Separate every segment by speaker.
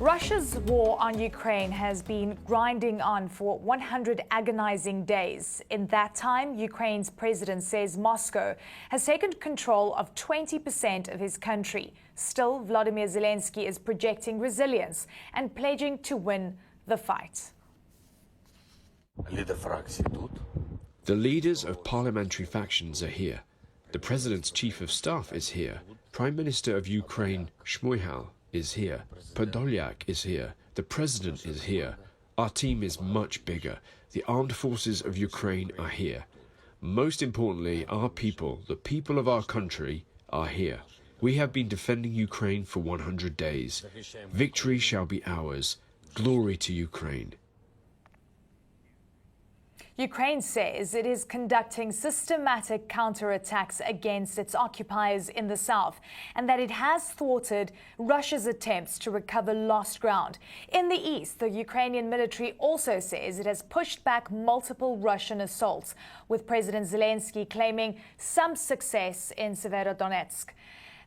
Speaker 1: Russia's war on Ukraine has been grinding on for 100 agonizing days. In that time, Ukraine's president says Moscow has taken control of 20% of his country. Still, Volodymyr Zelensky is projecting resilience and pledging to win the fight.
Speaker 2: The leaders of parliamentary factions are here. The president's chief of staff is here. Prime Minister of Ukraine, Shmyhal, is here. Podolyak is here. The president is here. Our team is much bigger. The armed forces of Ukraine are here. Most importantly, our people, the people of our country, are here. We have been defending Ukraine for 100 days. Victory shall be ours. Glory to Ukraine.
Speaker 1: Ukraine says it is conducting systematic counterattacks against its occupiers in the south and that it has thwarted Russia's attempts to recover lost ground. In the east, the Ukrainian military also says it has pushed back multiple Russian assaults, with President Zelensky claiming some success in Severodonetsk.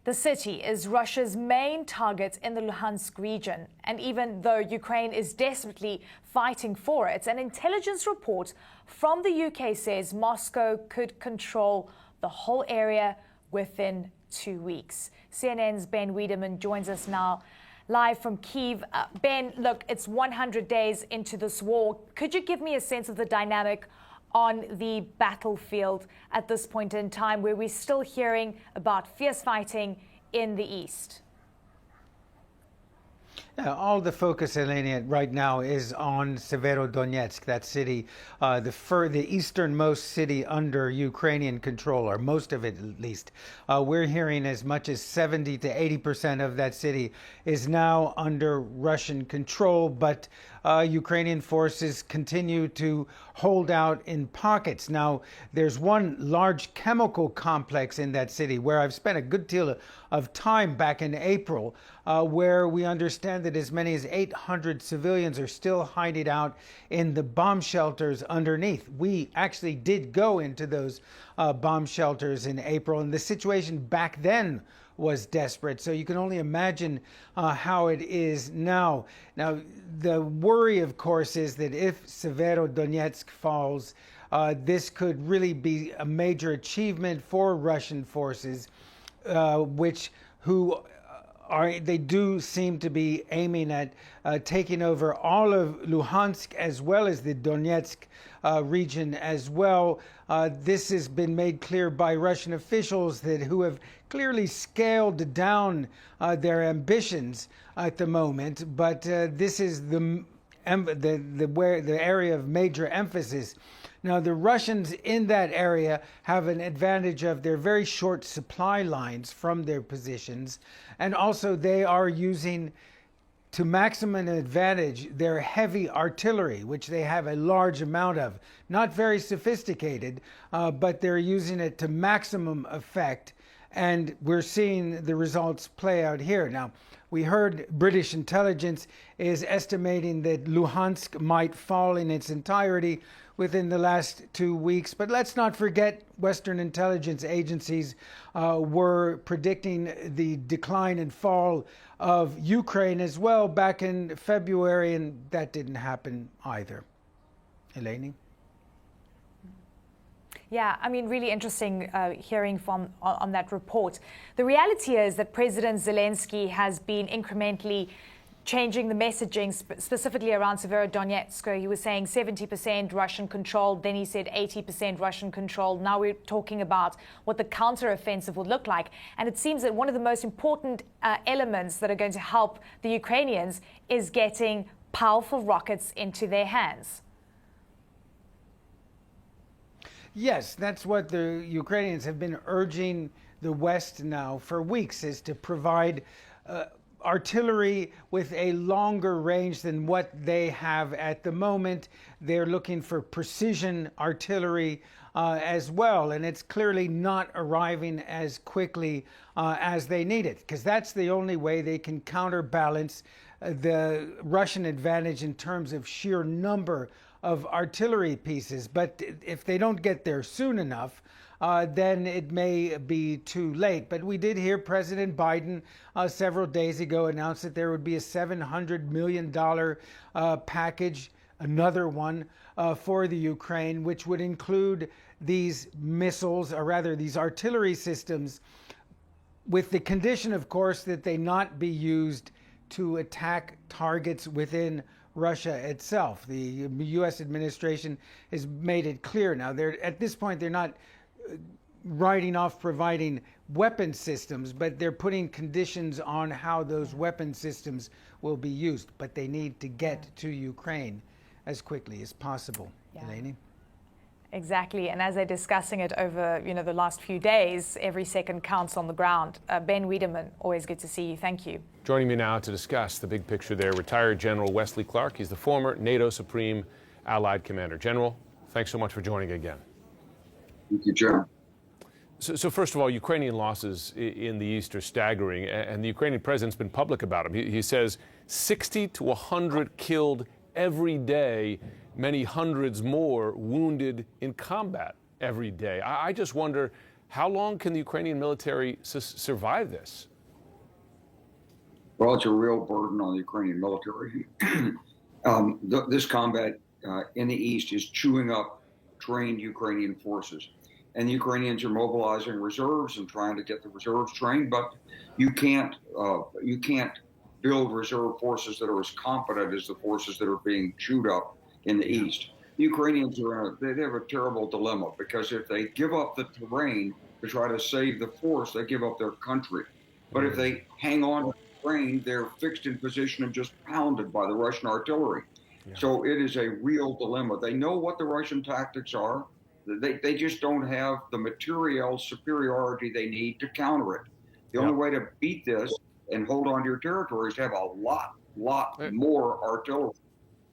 Speaker 1: The city is Russia's main target in the Luhansk region, and even though Ukraine is desperately fighting for it, an intelligence report from the UK says Moscow could control the whole area within 2 weeks. CNN's Ben Wiedemann joins us now live from Kyiv. Ben, look, it's 100 days into this war. Could you give me a sense of the dynamic on the battlefield at this point in time, where we're still hearing about fierce fighting in the east?
Speaker 3: All the focus, Elena, right now is on Severodonetsk, that city, the easternmost city under Ukrainian control, or most of it at least. We're hearing as much as 70 to 80% of that city is now under Russian control, but Ukrainian forces continue to hold out in pockets. Now, there's one large chemical complex in that city where I've spent a good deal of time back in April, where we understand that as many as 800 civilians are still hiding out in the bomb shelters underneath. We actually did go into those bomb shelters in April, and the situation back then was desperate. So you can only imagine how it is now. Now, the worry, of course, is that if Severodonetsk falls, this could really be a major achievement for Russian forces, they do seem to be aiming at taking over all of Luhansk as well as the Donetsk region as well. This has been made clear by Russian officials who have clearly scaled down their ambitions at the moment, but this is the area of major emphasis. Now, the Russians in that area have an advantage of their very short supply lines from their positions, and also they are using to maximum advantage their heavy artillery, which they have a large amount of. Not very sophisticated, but they're using it to maximum effect, and we're seeing the results play out here. Now, we heard British intelligence is estimating that Luhansk might fall in its entirety within the last 2 weeks. But let's not forget, Western intelligence agencies were predicting the decline and fall of Ukraine as well back in February, and that didn't happen either. Eleni?
Speaker 1: Yeah, I mean, really interesting hearing on that report. The reality is that President Zelensky has been incrementally changing the messaging, specifically around Severodonetsk. He was saying 70% Russian control, then he said 80% Russian control. Now we're talking about what the counteroffensive would look like. And it seems that one of the most important elements that are going to help the Ukrainians is getting powerful rockets into their hands.
Speaker 3: Yes, that's what the Ukrainians have been urging the West now for weeks, is to provide artillery with a longer range than what they have at the moment. They're looking for precision artillery as well, and it's clearly not arriving as quickly as they need it, because that's the only way they can counterbalance the Russian advantage in terms of sheer number of artillery pieces. But if they don't get there soon enough, then it may be too late. But we did hear President Biden several days ago announce that there would be a $700 million package, another one for the Ukraine, which would include these missiles, or rather these artillery systems, with the condition, of course, that they not be used to attack targets within Russia itself. The U.S. administration has made it clear now. At this point, they're not writing off providing weapon systems, but they're putting conditions on how those weapon systems will be used. But they need to get to Ukraine as quickly as possible. Eleni?
Speaker 1: Exactly, and as they're discussing it over, the last few days, every second counts on the ground. Ben Wiedemann, always good to see you. Thank you.
Speaker 4: Joining me now to discuss the big picture there, retired General Wesley Clark. He's the former NATO Supreme Allied Commander. General, thanks so much for joining again.
Speaker 5: Thank you, John.
Speaker 4: So first of all, Ukrainian losses in the east are staggering, and the Ukrainian president's been public about them. He says 60 to 100 killed every day, many hundreds more wounded in combat every day. I just wonder, how long can the Ukrainian military survive this?
Speaker 5: Well, it's a real burden on the Ukrainian military. This combat in the east is chewing up trained Ukrainian forces. And the Ukrainians are mobilizing reserves and trying to get the reserves trained, but you can't build reserve forces that are as competent as the forces that are being chewed up in the east. The Ukrainians they have a terrible dilemma, because if they give up the terrain to try to save the force, they give up their country. But if they hang on to the terrain, they're fixed in position and just pounded by the Russian artillery. Yeah. So it is a real dilemma. They know what the Russian tactics are. They just don't have the material superiority they need to counter it. The only way to beat this and hold on to your territory is to have a lot more artillery.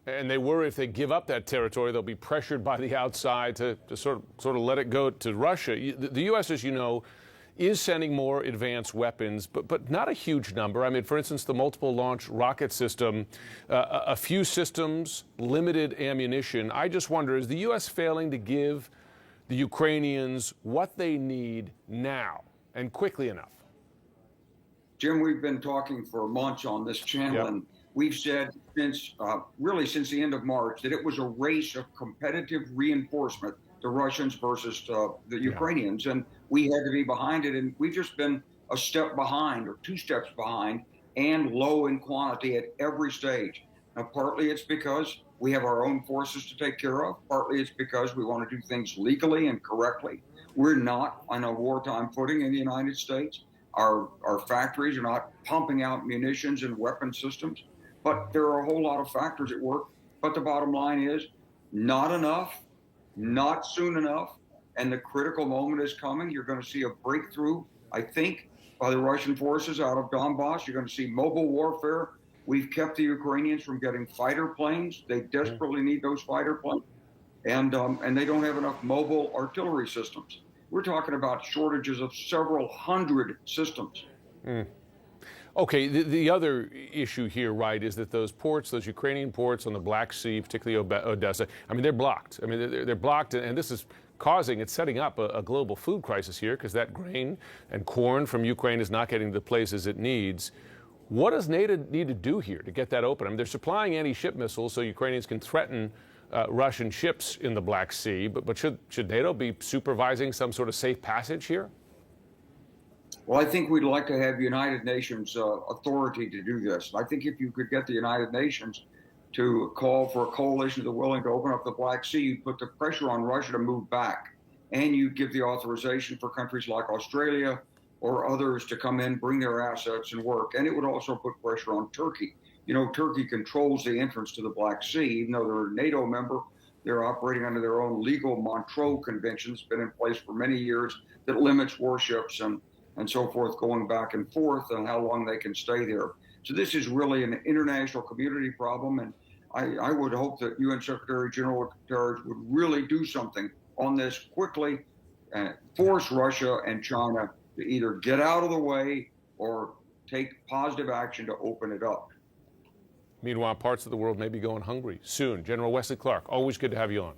Speaker 4: And they worry if they give up that territory, they'll be pressured by the outside to sort of let it go to Russia. The U.S., as you know, is sending more advanced weapons, but not a huge number. I mean, for instance, the multiple launch rocket system, a few systems, limited ammunition. I just wonder, is the U.S. failing to give the Ukrainians what they need now and quickly enough?
Speaker 5: Jim, we've been talking for months on this channel, and we've said since the end of March that it was a race of competitive reinforcement, the Russians versus the Ukrainians, and we had to be behind it, and we've just been a step behind or two steps behind and low in quantity at every stage. Now, partly it's because we have our own forces to take care of. Partly it's because we want to do things legally and correctly. We're not on a wartime footing in the United States. Our factories are not pumping out munitions and weapon systems, but there are a whole lot of factors at work. But the bottom line is not enough, not soon enough, and the critical moment is coming. You're going to see a breakthrough, I think, by the Russian forces out of Donbass. You're going to see mobile warfare. We've kept the Ukrainians from getting fighter planes. They desperately need those fighter planes, and they don't have enough mobile artillery systems. We're talking about shortages of several hundred systems.
Speaker 4: Okay, the other issue here, right, is that those ports, those Ukrainian ports on the Black Sea, particularly Odessa, I mean, they're blocked. I mean, they're blocked, and this is it's setting up a global food crisis here, because that grain and corn from Ukraine is not getting to the places it needs. What does NATO need to do here to get that open? I mean, they're supplying anti-ship missiles so Ukrainians can threaten Russian ships in the Black Sea, but should NATO be supervising some sort of safe passage here?
Speaker 5: Well, I think we'd like to have United Nations authority to do this. I think if you could get the United Nations to call for a coalition that are willing to open up the Black Sea, you'd put the pressure on Russia to move back, and you'd give the authorization for countries like Australia or others to come in, bring their assets and work. And it would also put pressure on Turkey. You know, Turkey controls the entrance to the Black Sea. Even though they're a NATO member, they're operating under their own legal Montreux Convention that's been in place for many years that limits warships and so forth going back and forth and how long they can stay there. So this is really an international community problem. And I would hope that UN Secretary General Guterres would really do something on this quickly and force Russia and China to either get out of the way or take positive action to open it up.
Speaker 4: Meanwhile, parts of the world may be going hungry soon. General Wesley Clark, always good to have you on.